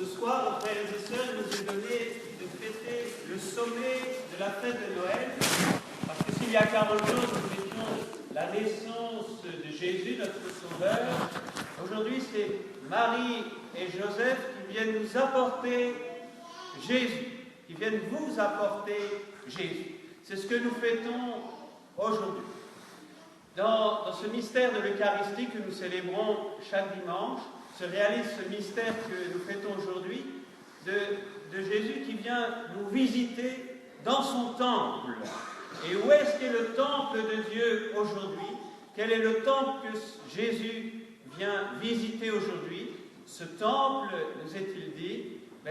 Ce soir, frères et sœurs, il nous est donné de fêter le sommet de la fête de Noël, parce que s'il y a 40 jours, nous fêtions la naissance de Jésus, notre Sauveur. Aujourd'hui, c'est Marie et Joseph qui viennent nous apporter Jésus, qui viennent vous apporter Jésus. C'est ce que nous fêtons aujourd'hui. Dans ce mystère de l'Eucharistie que nous célébrons chaque dimanche, se réalise ce mystère que nous fêtons aujourd'hui de Jésus qui vient nous visiter dans son temple. Et où est-ce qu'est le temple de Dieu aujourd'hui? Quel est le temple que Jésus vient visiter aujourd'hui? Ce temple, nous est-il dit,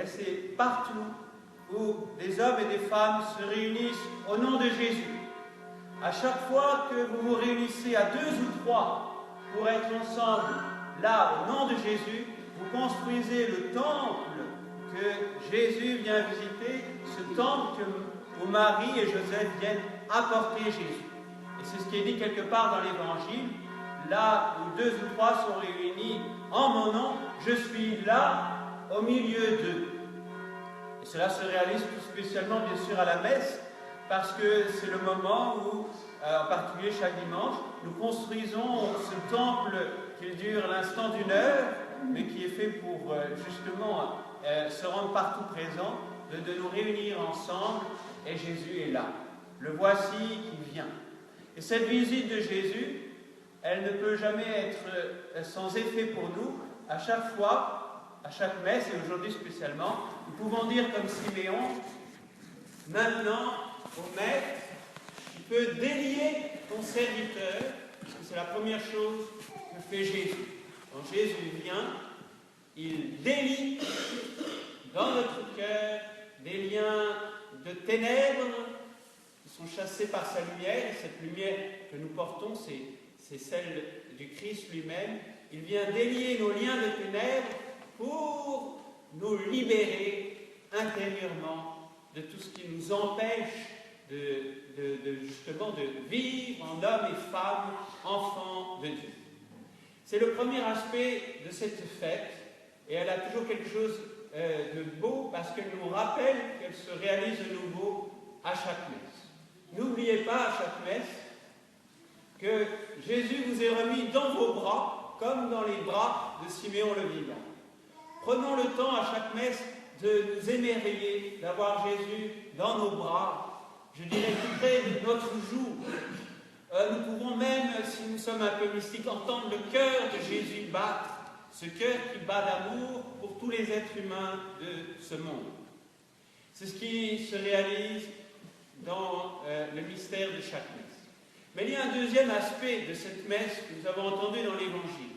c'est partout où des hommes et des femmes se réunissent au nom de Jésus. À chaque fois que vous vous réunissez à 2 ou 3 pour être ensemble, là, au nom de Jésus, vous construisez le temple que Jésus vient visiter, ce temple où Marie et Joseph viennent apporter Jésus. Et c'est ce qui est dit quelque part dans l'Évangile, là où 2 ou 3 sont réunis en mon nom, je suis là au milieu d'eux. Et cela se réalise tout spécialement, bien sûr, à la messe, parce que c'est le moment où, en particulier chaque dimanche, nous construisons ce temple qui dure l'instant d'une heure, mais qui est fait pour justement se rendre partout présent, de nous réunir ensemble, et Jésus est là. Le voici qui vient. Et cette visite de Jésus, elle ne peut jamais être sans effet pour nous. À chaque fois, à chaque messe, et aujourd'hui spécialement, nous pouvons dire comme Siméon, maintenant, au maître, tu peux délier ton serviteur, parce que c'est la première chose que fait Jésus. Quand Jésus vient, il délie dans notre cœur des liens de ténèbres qui sont chassés par sa lumière, et cette lumière que nous portons, c'est celle du Christ lui-même. Il vient délier nos liens de ténèbres pour nous libérer intérieurement de tout ce qui nous empêche justement de vivre en hommes et femmes, enfants de Dieu. C'est le premier aspect de cette fête, et elle a toujours quelque chose de beau, parce qu'elle nous rappelle qu'elle se réalise de nouveau à chaque messe. N'oubliez pas à chaque messe que Jésus vous est remis dans vos bras, comme dans les bras de Siméon le vivant. Prenons le temps à chaque messe de nous émerveiller, d'avoir Jésus dans nos bras, je dirais tout près de notre joue. Nous pouvons même, si nous sommes un peu mystiques, entendre le cœur de Jésus battre, ce cœur qui bat d'amour pour tous les êtres humains de ce monde. C'est ce qui se réalise dans le mystère de chaque messe. Mais il y a un deuxième aspect de cette messe que nous avons entendu dans l'Évangile.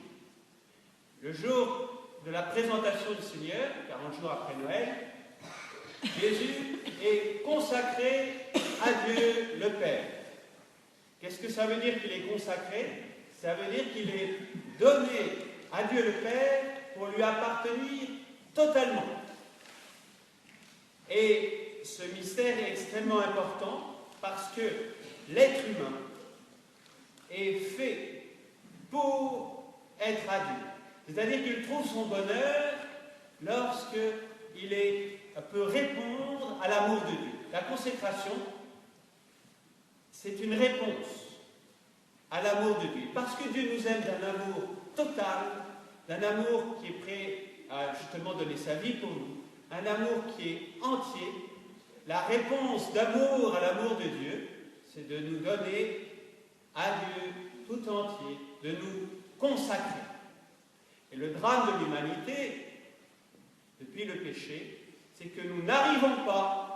Le jour de la présentation du Seigneur, 40 jours après Noël, Jésus est consacré à Dieu le Père. Qu'est-ce que ça veut dire qu'il est consacré? Ça veut dire qu'il est donné à Dieu le Père pour lui appartenir totalement. Et ce mystère est extrêmement important parce que l'être humain est fait pour être à Dieu. C'est-à-dire qu'il trouve son bonheur lorsqu'il peut répondre à l'amour de Dieu. La consécration, c'est une réponse à l'amour de Dieu. Parce que Dieu nous aime d'un amour total, d'un amour qui est prêt à justement donner sa vie pour nous, un amour qui est entier. La réponse d'amour à l'amour de Dieu, c'est de nous donner à Dieu tout entier, de nous consacrer. Et le drame de l'humanité, depuis le péché, c'est que nous n'arrivons pas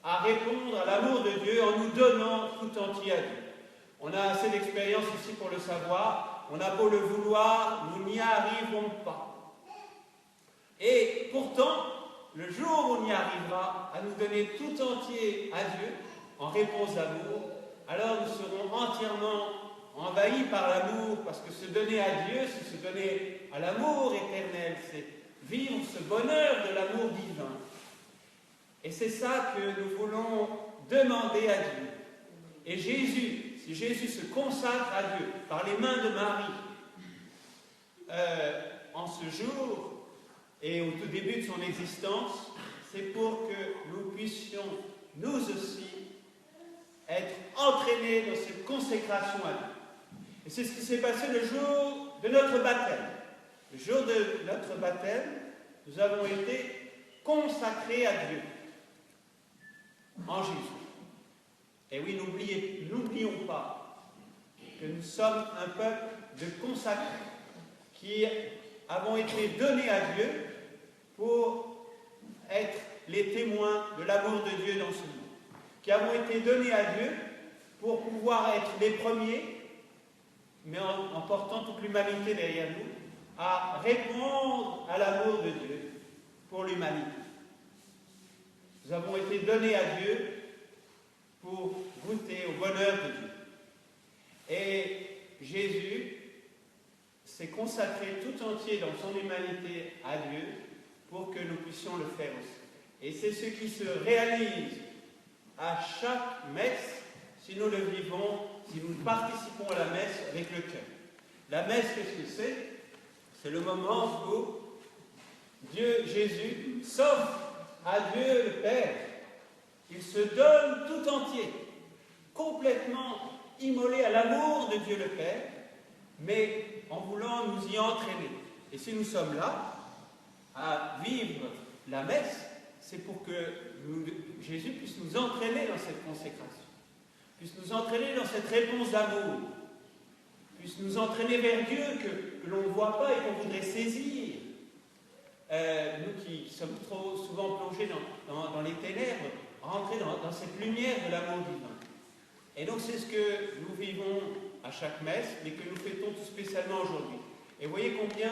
à répondre à l'amour de Dieu en nous donnant tout entier à Dieu. On a assez d'expérience ici pour le savoir, on a beau le vouloir, nous n'y arrivons pas. Et pourtant, le jour où on y arrivera à nous donner tout entier à Dieu, en réponse d'amour, alors nous serons entièrement envahis par l'amour, parce que se donner à Dieu, c'est se donner à l'amour éternel, c'est vivre ce bonheur de l'amour divin. Et c'est ça que nous voulons demander à Dieu. Et Jésus, si Jésus se consacre à Dieu par les mains de Marie, en ce jour, et au tout début de son existence, c'est pour que nous puissions, nous aussi, être entraînés dans cette consécration à Dieu. Et c'est ce qui s'est passé le jour de notre baptême. Le jour de notre baptême, nous avons été consacrés à Dieu, en Jésus. Et oui, n'oublions pas que nous sommes un peuple de consacrés, qui avons été donnés à Dieu pour être les témoins de l'amour de Dieu dans ce monde, qui avons été donnés à Dieu pour pouvoir être les premiers, mais en portant toute l'humanité derrière nous, à répondre à l'amour de Dieu pour l'humanité. Nous avons été donnés à Dieu pour goûter au bonheur de Dieu. Et Jésus s'est consacré tout entier dans son humanité à Dieu pour que nous puissions le faire aussi. Et c'est ce qui se réalise à chaque messe si nous le vivons, si nous participons à la messe avec le cœur. La messe, qu'est-ce que c'est? C'est le moment où Dieu, Jésus, s'offre à Dieu le Père. Il se donne tout entier, complètement immolé à l'amour de Dieu le Père, mais en voulant nous y entraîner. Et si nous sommes là, à vivre la messe, c'est pour que Jésus puisse nous entraîner dans cette consécration, puisse nous entraîner dans cette réponse d'amour, puisse nous entraîner vers Dieu que l'on ne voit pas et qu'on voudrait saisir. Nous qui sommes trop souvent plongés dans les ténèbres, rentrer dans cette lumière de l'amour divin. Et donc c'est ce que nous vivons à chaque messe, mais que nous fêtons tout spécialement aujourd'hui. Et voyez combien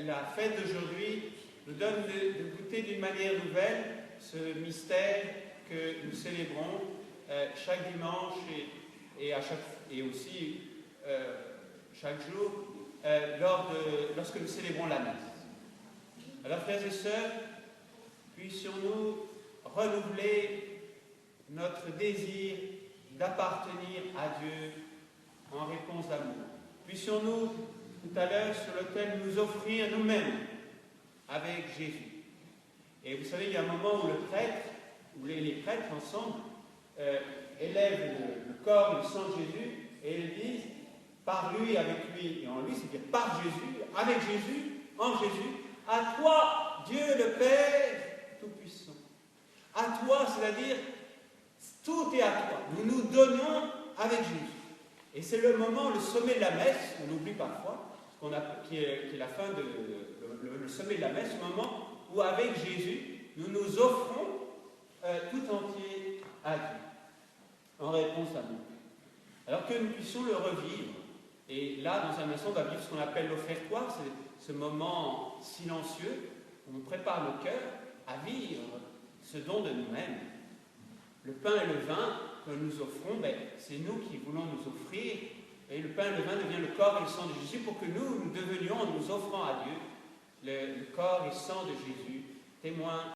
la fête d'aujourd'hui nous donne de goûter d'une manière nouvelle ce mystère que nous célébrons chaque dimanche et aussi chaque jour lorsque nous célébrons la messe. Alors frères et sœurs, puissions-nous renouveler notre désir d'appartenir à Dieu en réponse d'amour. Puissions-nous, tout à l'heure, sur l'autel, nous offrir nous-mêmes avec Jésus. Et vous savez, il y a un moment où le prêtre, où les prêtres ensemble, élèvent le corps et le sang de Jésus, et ils disent, par lui, avec lui et en lui, c'est-à-dire par Jésus, avec Jésus, en Jésus, à toi, Dieu le Père Tout-Puissant. À toi, c'est-à-dire, tout est à toi. Nous nous donnons avec Jésus. Et c'est le moment, le sommet de la messe, on oublie parfois, qui est la fin le sommet de la messe, le moment où avec Jésus, nous nous offrons tout entier à Dieu, en réponse à nous. Alors que nous puissions le revivre. Et là, dans un instant, on va vivre ce qu'on appelle l'offertoire, c'est ce moment silencieux où on prépare le cœur à vivre ce don de nous-mêmes. Le pain et le vin que nous offrons, c'est nous qui voulons nous offrir. Et le pain et le vin devient le corps et le sang de Jésus pour que nous devenions, en nous offrant à Dieu, le corps et le sang de Jésus, témoins